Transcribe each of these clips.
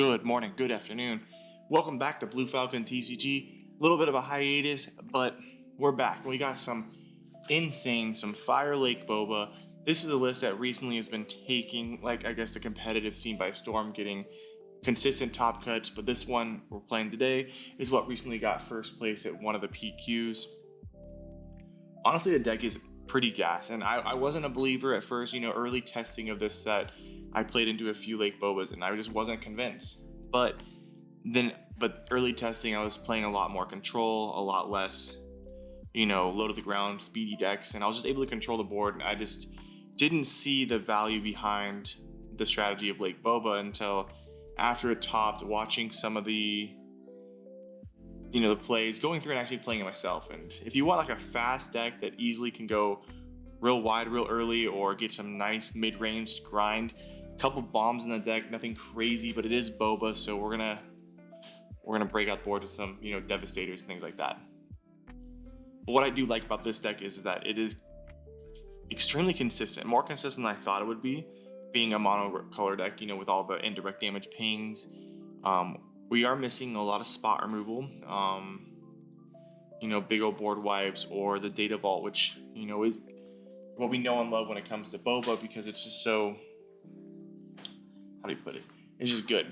Good morning, good afternoon. Welcome back to Blue Falcon TCG. A little bit of a hiatus, but we're back. We got some Fire Lake Boba. This is a list that recently has been taking, the competitive scene by storm, getting consistent top cuts. But this one we're playing today is what recently got first place at one of the PQs. Honestly, the deck is pretty gas, and I wasn't a believer at first. Early testing of this set, I played into a few Lake Bobas, and I just wasn't convinced. But early testing, I was playing a lot more control, a lot less, low to the ground, speedy decks, and I was just able to control the board. And I just didn't see the value behind the strategy of Lake Boba until after it topped, watching some of the plays, going through and actually playing it myself. And if you want like a fast deck that easily can go real wide real early or get some nice mid-range grind, a couple bombs in the deck, nothing crazy, but it is Boba, so we're gonna break out boards with some devastators and things like that. But what I do like about this deck is that it is extremely consistent, more consistent than I thought it would be, being a mono color deck, with all the indirect damage pings. We are missing a lot of spot removal, big old board wipes or the data vault, which is what we know and love when it comes to Boba, because it's just so, how do you put it, it's just good.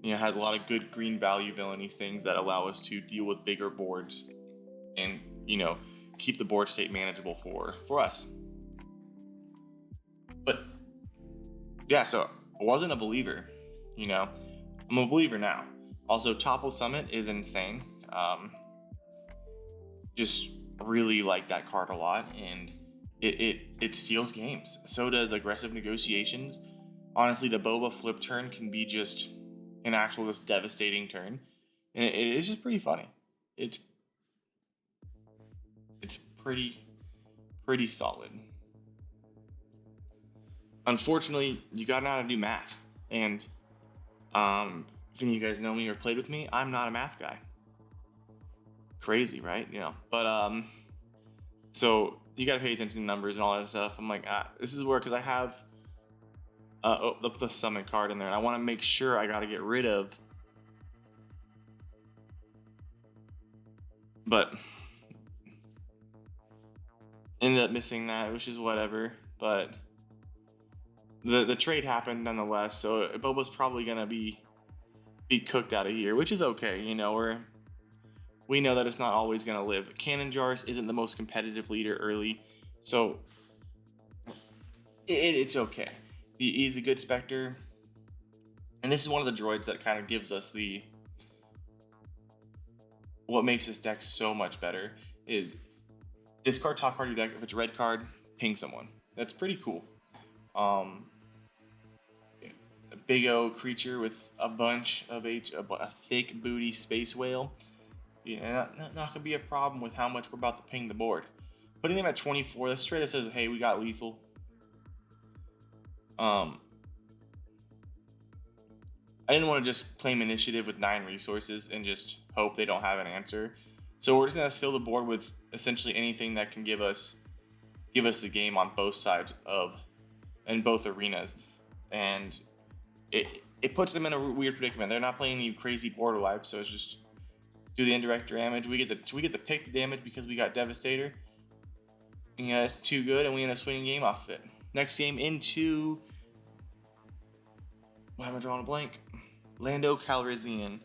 It has a lot of good green value villainies, things that allow us to deal with bigger boards and keep the board state manageable for us. But yeah, so I wasn't a believer. I'm a believer now. Also, Topple Summit is insane. Just really like that card a lot, and it steals games. So does Aggressive Negotiations. Honestly, the Boba flip turn can be just an actual just devastating turn, and it is just pretty funny. It's pretty solid. Unfortunately, you gotta know how to do math, and if any of you guys know me or played with me, I'm not a math guy. Crazy, right? But so you gotta pay attention to numbers and all that stuff. I'm like, this is where, because I have the summon card in there, and I want to make sure I gotta get rid of. But ended up missing that, which is whatever. But the trade happened nonetheless, so Boba's probably gonna be cooked out of here, which is okay. We know that it's not always gonna live. Cannon Jars isn't the most competitive leader early, so it's okay. He's a good Spectre, and this is one of the droids that kind of gives us what makes this deck so much better is discard top card of your deck. If it's a red card, ping someone. That's pretty cool. A big O creature with a bunch of a thick booty space whale. Not gonna be a problem with how much we're about to ping the board. Putting them at 24, that straight up says, hey, we got lethal. I didn't want to just claim initiative with 9 resources and just hope they don't have an answer. So we're just gonna fill the board with essentially anything that can give us the game on both sides in both arenas, and it puts them in a weird predicament. They're not playing any crazy board wipes, so it's just do the indirect damage. We get to pick the damage because we got Devastator. It's too good, and we end up swinging game off of it. Next game into, why am I drawing a blank? Lando Calrissian.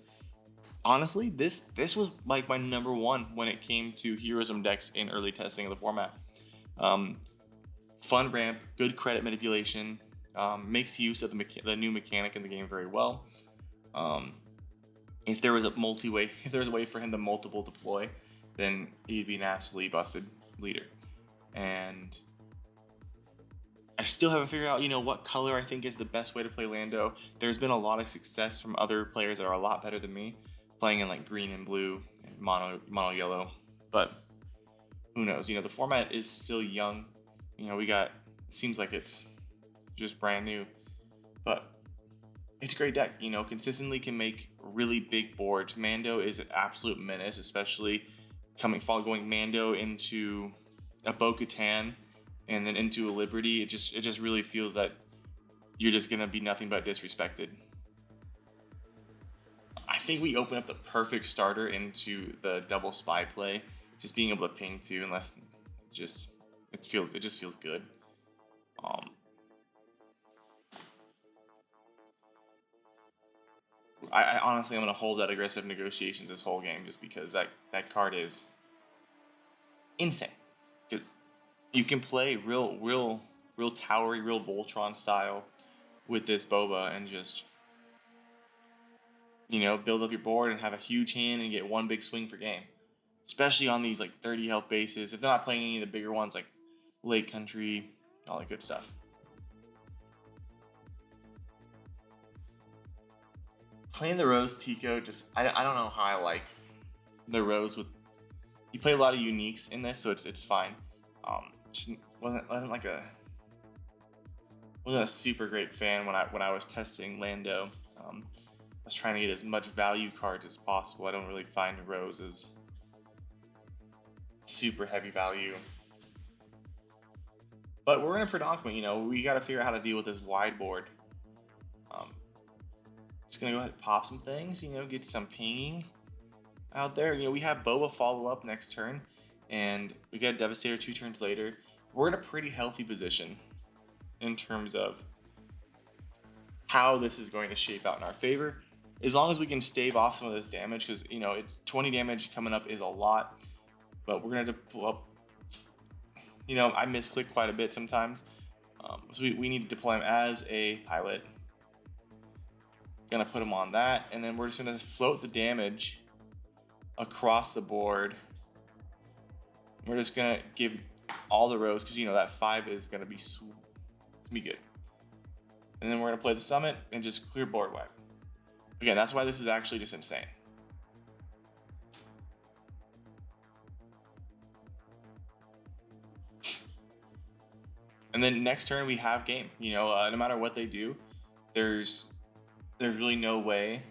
Honestly, this was like my number one when it came to heroism decks in early testing of the format. Fun ramp, good credit manipulation, makes use of the new mechanic in the game very well. If there was a way for him to multiple deploy, then he'd be an absolutely busted leader. And I still haven't figured out, what color I think is the best way to play Lando. There's been a lot of success from other players that are a lot better than me, playing in like green and blue and mono yellow. But who knows? The format is still young. Seems like it's just brand new, but it's a great deck. Consistently can make really big boards. Mando is an absolute menace, especially going Mando into a Bo-Katan and then into a Liberty. It just really feels that you're just gonna be nothing but disrespected. think we open up the perfect starter into the double spy play. Just being able to ping too, unless it just feels good. Um, I honestly I'm gonna hold that aggressive negotiations this whole game just because that card is insane. Because you can play real towery, real Voltron style with this Boba and just build up your board and have a huge hand and get one big swing for game. Especially on these like 30 health bases. If they're not playing any of the bigger ones like Lake Country, all that good stuff. Playing the Rose Tico, I don't know how I like the Rose with. You play a lot of uniques in this, so it's fine. Just wasn't a super great fan when I was testing Lando. I was trying to get as much value cards as possible. I don't really find Rose as super heavy value. But we're in a predicament, we got to figure out how to deal with this wide board. Just gonna go ahead and pop some things, get some pinging out there. We have Boba follow up next turn, and we got a Devastator 2 turns later. We're in a pretty healthy position in terms of how this is going to shape out in our favor. As long as we can stave off some of this damage, because it's 20 damage coming up is a lot, but we're gonna pull up. I misclick quite a bit sometimes, so we need to deploy him as a pilot. Gonna put him on that, and then we're just gonna float the damage across the board. We're just gonna give all the rows because that 5 is gonna be good. And then we're gonna play the summit and just clear board wipe. Again, that's why this is actually just insane. And then next turn we have game. No matter what they do, there's really no way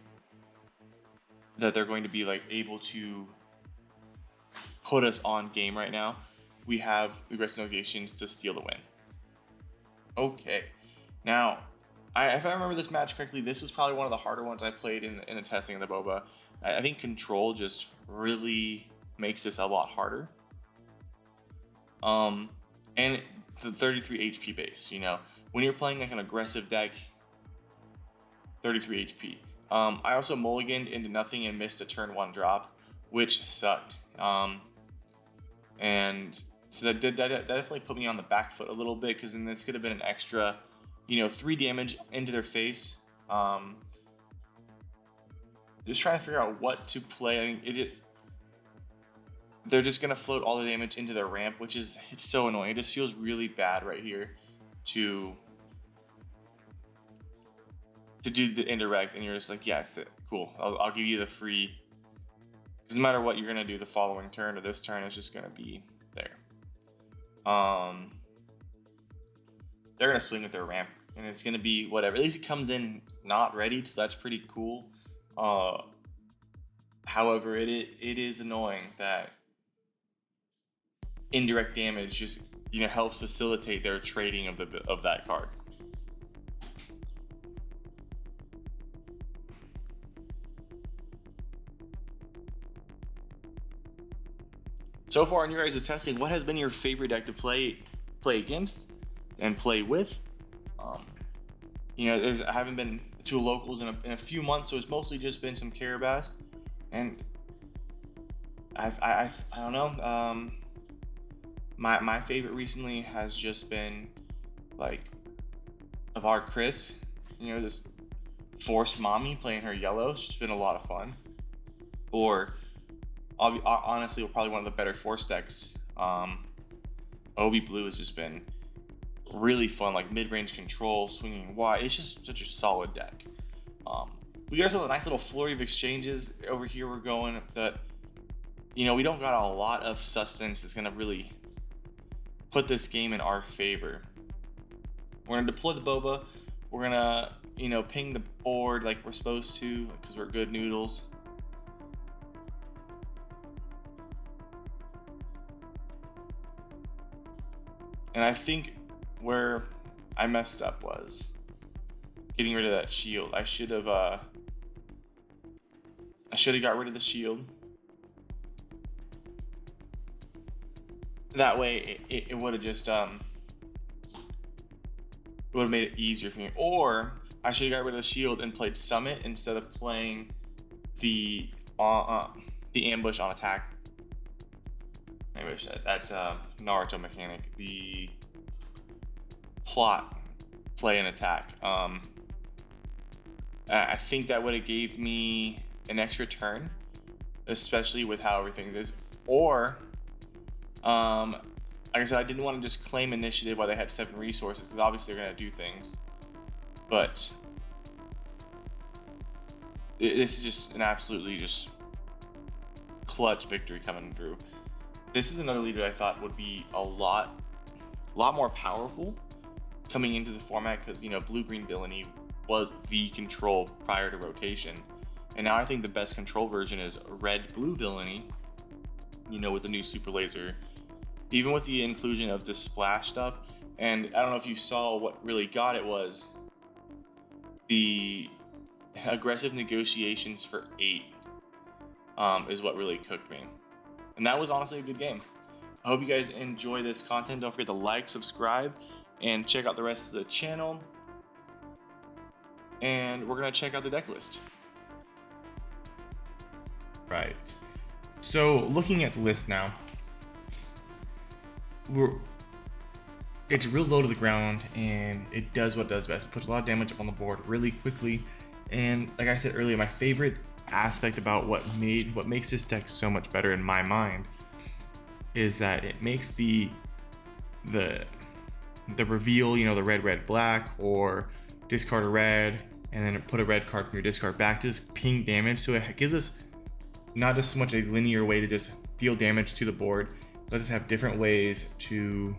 that they're going to be able to put us on game right now. We have aggressive negotiations to steal the win. Okay, now if I remember this match correctly, this was probably one of the harder ones I played in the testing of the Boba. I think control just really makes this a lot harder. And the 33 HP base. When you're playing an aggressive deck, 33 HP. I also mulliganed into nothing and missed a turn 1 drop, which sucked. And so that definitely put me on the back foot a little bit, because then this could have been an extra, 3 damage into their face. Just trying to figure out what to play. I mean, they're just gonna float all the damage into their ramp, which it's so annoying. It just feels really bad right here to do the indirect, and you're just like, yes, cool. I'll give you the free. Doesn't matter what you're gonna do the following turn or this turn, it's just gonna be there. They're gonna swing with their ramp, and it's gonna be whatever. At least it comes in not ready, so that's pretty cool. However, it is annoying that indirect damage just helps facilitate their trading of that card. So far in your guys' testing, what has been your favorite deck to play against and play with? I haven't been to locals in a few months, so it's mostly just been some Carabast, and I don't know. My favorite recently has just been Avar Chris. Just forced mommy playing her yellow. It's just been a lot of fun. Or honestly, probably one of the better force decks. Obi Blue has just been really fun, mid-range control, swinging wide. It's just such a solid deck. We got ourselves a nice little flurry of exchanges over here. We're going that, we don't got a lot of sustenance that's gonna really put this game in our favor. We're gonna deploy the Boba. We're gonna, ping the board like we're supposed to, because we're good noodles. And I think where I messed up was getting rid of that shield. I should have I should have got rid of the shield. That way it would have just it would have made it easier for me. Or I should have got rid of the shield and played summit instead of playing the ambush on attack. Anyways, that's Naruto mechanic. The plot, play and attack. I think that would have gave me an extra turn, especially with how everything is. Or, like I said, I didn't want to just claim initiative while they had 7 resources, because obviously they're gonna do things. But this is just an absolutely just clutch victory coming through. This is another leader I thought would be a lot more powerful coming into the format, because blue-green villainy was the control prior to rotation, and now I think the best control version is red-blue villainy. With the new super laser, even with the inclusion of the splash stuff. And I don't know if you saw what really got it was the aggressive negotiations for 8 is what really cooked me. And that was honestly a good game. I hope you guys enjoy this content. Don't forget to like, subscribe, and check out the rest of the channel. And we're gonna check out the deck list. Right. So looking at the list now, it's real low to the ground, and it does what it does best. It puts a lot of damage up on the board really quickly. And like I said earlier, my favorite aspect about what makes this deck so much better in my mind is that it makes the reveal, the red black, or discard a red and then put a red card from your discard back to just ping damage. So it gives us not just so much a linear way to just deal damage to the board, let us have different ways to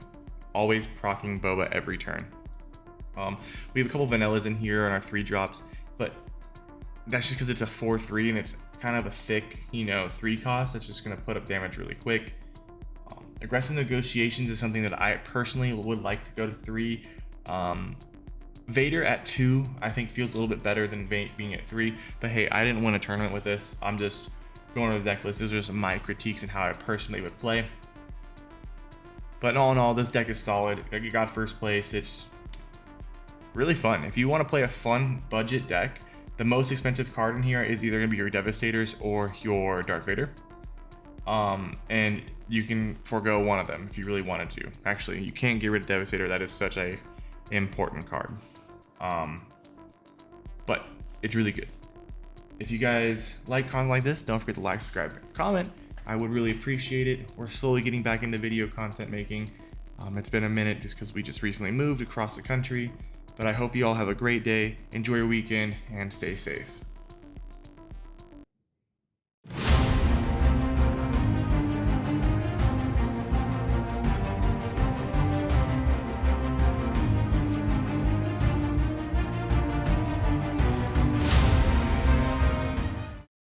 always proccing Boba every turn. We have a couple vanillas in here on our 3 drops, but that's just because it's a 4/3 and it's kind of a thick 3 cost that's just going to put up damage really quick. Aggressive negotiations is something that I personally would like to go to 3. Vader at 2 I think feels a little bit better than being at 3, but hey, I didn't win a tournament with this. I'm just going over the deck list. These are just my critiques and how I personally would play. But all in all, this deck is solid. It got first place. It's really fun. If you want to play a fun budget deck, the most expensive card in here is either going to be your Devastators or your Darth Vader. And you can forego one of them if you really wanted to. Actually, you can't get rid of Devastator. That is such a important card. But it's really good. If you guys like content like this, don't forget to like, subscribe, and comment. I would really appreciate it. We're slowly getting back into video content making. It's been a minute just because we just recently moved across the country. But I hope you all have a great day, enjoy your weekend, and stay safe.